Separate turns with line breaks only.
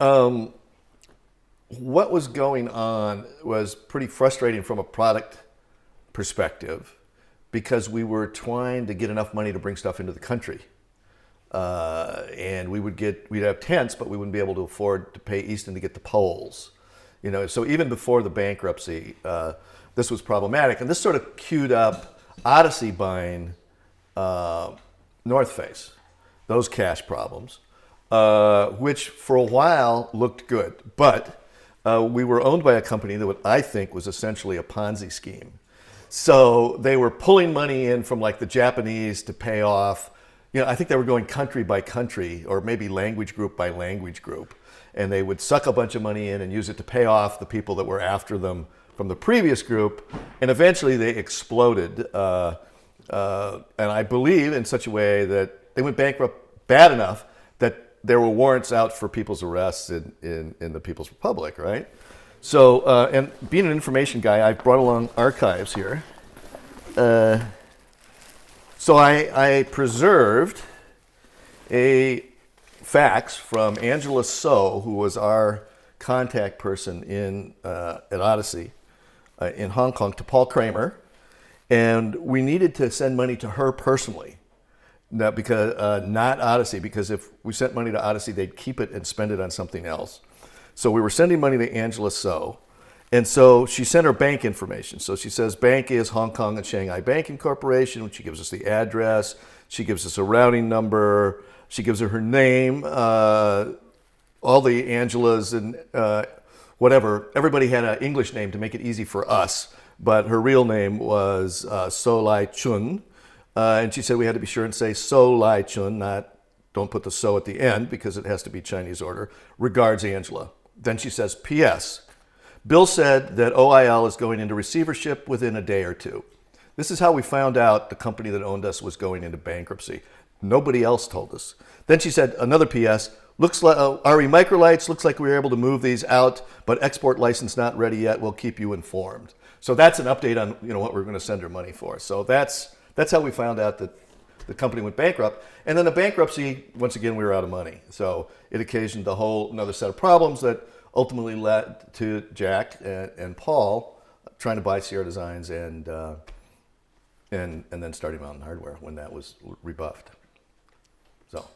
What was going on was pretty frustrating from a product perspective because we were trying to get enough money to bring stuff into the country. And we'd have tents, but we wouldn't be able to afford to pay Easton to get the poles. So even before the bankruptcy, this was problematic. And this sort of queued up Odyssey buying North Face, those cash problems, which for a while looked good. But we were owned by a company that I think was essentially a Ponzi scheme. So they were pulling money in from like the Japanese to pay off. I think they were going country by country or maybe language group by language group. And they would suck a bunch of money in and use it to pay off the people that were after them from the previous group. And eventually they exploded. And I believe in such a way that they went bankrupt bad enough that there were warrants out for people's arrests in the People's Republic, right? So, and being an information guy, I've brought along archives here. So I preserved a fax from Angela So, who was our contact person at Odyssey in Hong Kong, to Paul Kramer. And we needed to send money to her personally. Not Odyssey, because if we sent money to Odyssey, they'd keep it and spend it on something else. So we were sending money to Angela So. And so she sent her bank information. So she says bank is Hong Kong and Shanghai Banking Corporation. She gives us the address. She gives us a routing number. She gives her name. All the Angelas and whatever. Everybody had an English name to make it easy for us. But her real name was So Lai Chun. And she said we had to be sure and say So Lai Chun, don't put the so at the end because it has to be Chinese order. Regards, Angela. Then she says, P.S. Bill said that OIL is going into receivership within a day or two. This is how we found out the company that owned us was going into bankruptcy. Nobody else told us. Then she said, another P.S. Looks like RE Microlights, looks like we were able to move these out, but export license not ready yet. We'll keep you informed. So that's an update on what we're going to send her money for. So that's how we found out that the company went bankrupt. And then the bankruptcy, once again, we were out of money. So it occasioned a whole another set of problems that ultimately led to Jack and Paul trying to buy Sierra Designs and then starting Mountain Hardwear when that was rebuffed. So.